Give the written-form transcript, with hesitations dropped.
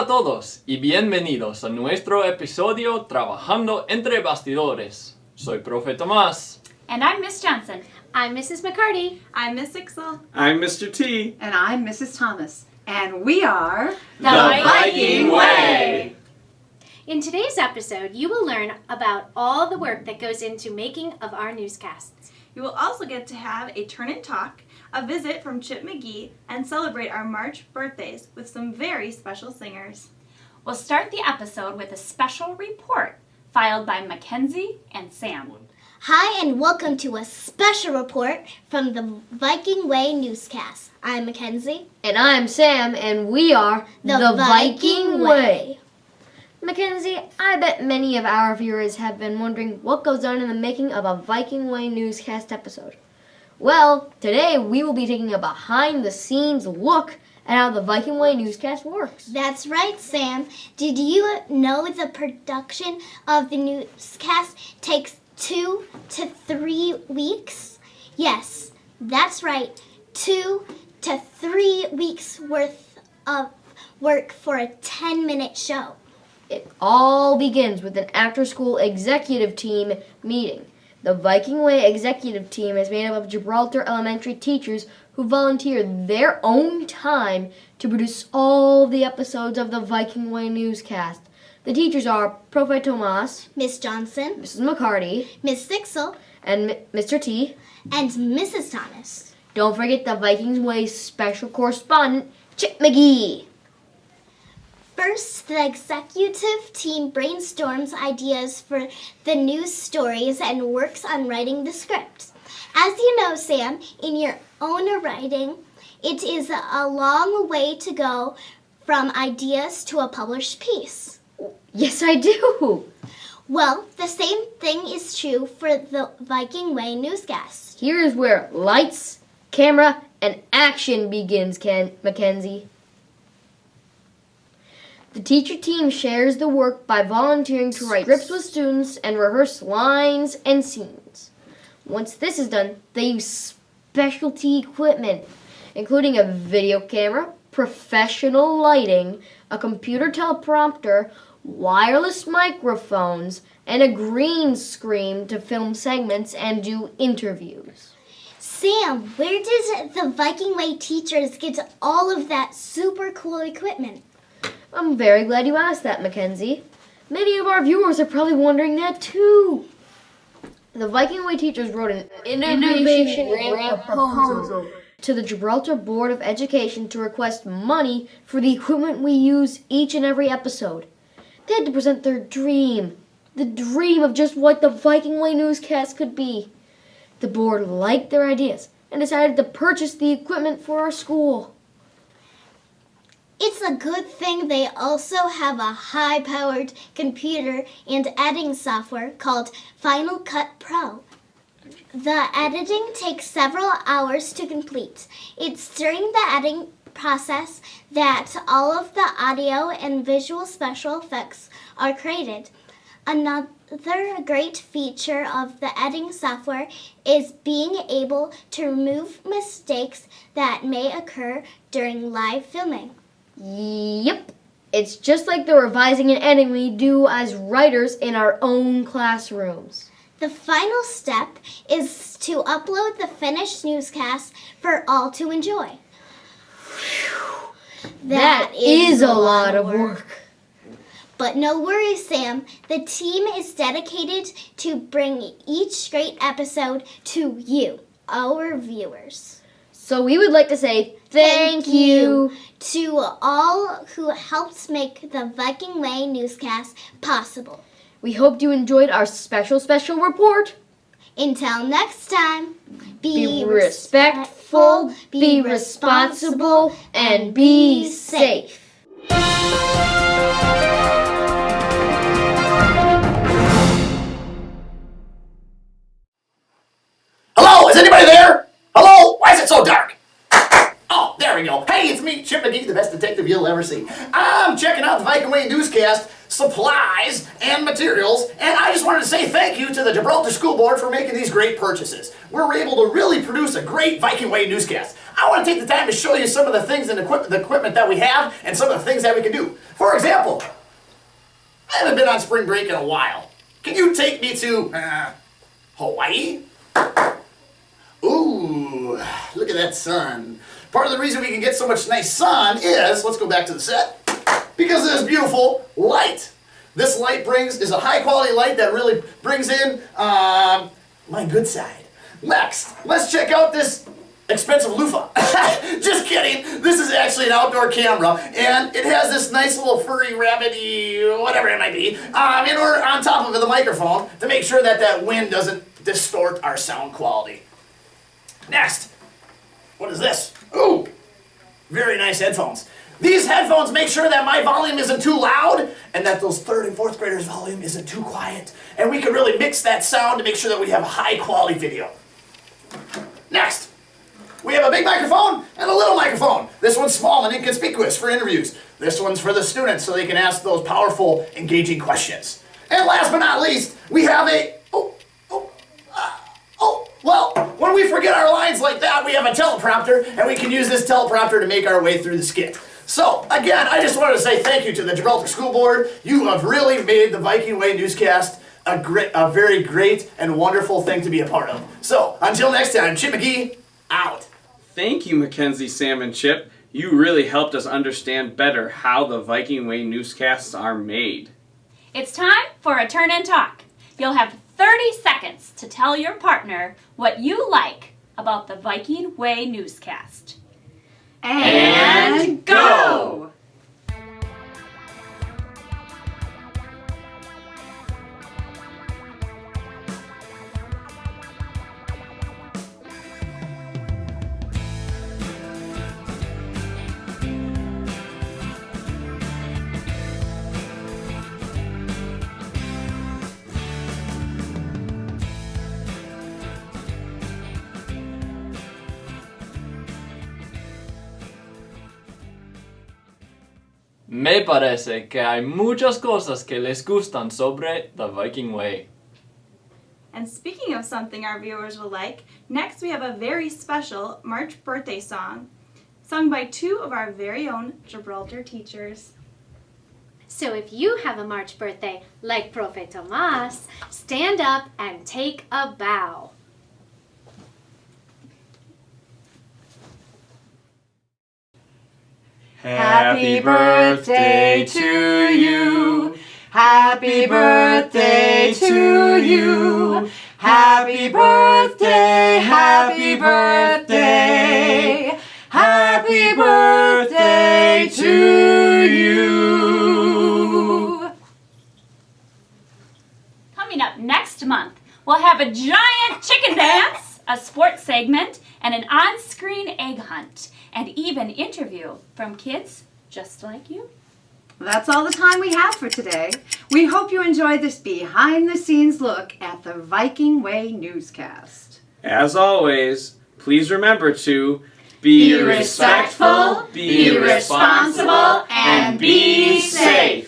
todos y bienvenidos a nuestro episodio Trabajando entre Bastidores. Soy Profe Tomás. And I'm Miss Johnson. I'm Mrs. McCarty. I'm Miss Sixel. I'm Mr. T. And I'm Mrs. Thomas. And we are The Viking Way! In today's episode, you will learn about all the work that goes into making of our newscasts. You will also get to have a turn and talk, a visit from Chip McGee, and celebrate our March birthdays with some very special singers. We'll start the episode with a special report filed by Mackenzie and Sam. Hi, and welcome to a special report from the Viking Way Newscast. I'm Mackenzie. And I'm Sam, and we are The Viking Way. Mackenzie, I bet many of our viewers have been wondering what goes on in the making of a Viking Way Newscast episode. Well, today we will be taking a behind-the-scenes look at how the Viking Way Newscast works. That's right, Sam. Did you know the production of the newscast takes 2 to 3 weeks? Yes, that's right. 2 to 3 weeks worth of work for a 10-minute show. It all begins with an after-school executive team meeting. The Viking Way executive team is made up of Gibraltar Elementary teachers who volunteer their own time to produce all the episodes of the Viking Way Newscast. The teachers are Profe Tomas, Miss Johnson, Mrs. McCarty, Miss Sixel, and Mr. T. and Mrs. Thomas. Don't forget the Viking Way special correspondent, Chip McGee. First, the executive team brainstorms ideas for the news stories and works on writing the script. As you know, Sam, in your own writing, it is a long way to go from ideas to a published piece. Yes, I do. Well, the same thing is true for the Viking Way Newscast. Here's where lights, camera, and action begins, Mackenzie. The teacher team shares the work by volunteering to write scripts with students and rehearse lines and scenes. Once this is done, they use specialty equipment, including a video camera, professional lighting, a computer teleprompter, wireless microphones, and a green screen to film segments and do interviews. Sam, where did the Viking Way teachers get all of that super cool equipment? I'm very glad you asked that, Mackenzie. Many of our viewers are probably wondering that too. The Viking Way teachers wrote an innovation grant proposal to the Gibraltar Board of Education to request money for the equipment we use each and every episode. They had to present their dream, the dream of just what the Viking Way Newscast could be. The board liked their ideas and decided to purchase the equipment for our school. It's a good thing they also have a high-powered computer and editing software called Final Cut Pro. The editing takes several hours to complete. It's during the editing process that all of the audio and visual special effects are created. Another great feature of the editing software is being able to remove mistakes that may occur during live filming. Yep, it's just like the revising and editing we do as writers in our own classrooms. The final step is to upload the finished newscast for all to enjoy. That is a lot of work. But no worries, Sam. The team is dedicated to bring each great episode to you, our viewers. So we would like to say thank you to all who helped make the Viking Way Newscast possible. We hope you enjoyed our special report. Until next time, Be respectful, be responsible, and be safe. Hello, is anybody there? Hello? Why is it so dark? Oh, there we go. Hey! Hey, it's me, Chip McGee, the best detective you'll ever see. I'm checking out the Viking Way Newscast supplies and materials, and I just wanted to say thank you to the Gibraltar School Board for making these great purchases. We're able to really produce a great Viking Way Newscast. I want to take the time to show you some of the things and the equipment that we have and some of the things that we can do. For example, I haven't been on spring break in a while. Can you take me to Hawaii? Ooh, look at that sun. Part of the reason we can get so much nice sun is, let's go back to the set, because of this beautiful light. This light is a high quality light that really brings in my good side. Next, let's check out this expensive loofah. Just kidding. This is actually an outdoor camera, and it has this nice little furry rabbity, whatever it might be, on top of the microphone to make sure that that wind doesn't distort our sound quality. Next, what is this? Ooh, very nice headphones. These headphones make sure that my volume isn't too loud and that those 3rd and 4th graders' volume isn't too quiet. And we can really mix that sound to make sure that we have a high quality video. Next, we have a big microphone and a little microphone. This one's small and inconspicuous for interviews. This one's for the students so they can ask those powerful, engaging questions. And last but not least, we have well, when we forget our lines like that, we have a teleprompter, and we can use this teleprompter to make our way through the skit. So, again, I just wanted to say thank you to the Gibraltar School Board. You have really made the Viking Way Newscast a very great and wonderful thing to be a part of. So, until next time, Chip McGee, out. Thank you, Mackenzie, Sam, and Chip. You really helped us understand better how the Viking Way newscasts are made. It's time for a turn and talk. You'll have 30 seconds to tell your partner what you like about the Viking Way Newscast. And go! Me parece que hay muchas cosas que les gustan sobre the Viking Way. And speaking of something our viewers will like, next we have a very special March birthday song, sung by 2 of our very own Gibraltar teachers. So if you have a March birthday like Profe Tomas, stand up and take a bow. Happy birthday to you. Happy birthday to you. Happy birthday, happy birthday. Happy birthday to you. Coming up next month, we'll have a giant chicken dance, a sports segment, and an on-screen egg hunt, and even interview from kids just like you. That's all the time we have for today. We hope you enjoyed this behind-the-scenes look at the Viking Way Newscast. As always, please remember to be respectful, be responsible, and be safe.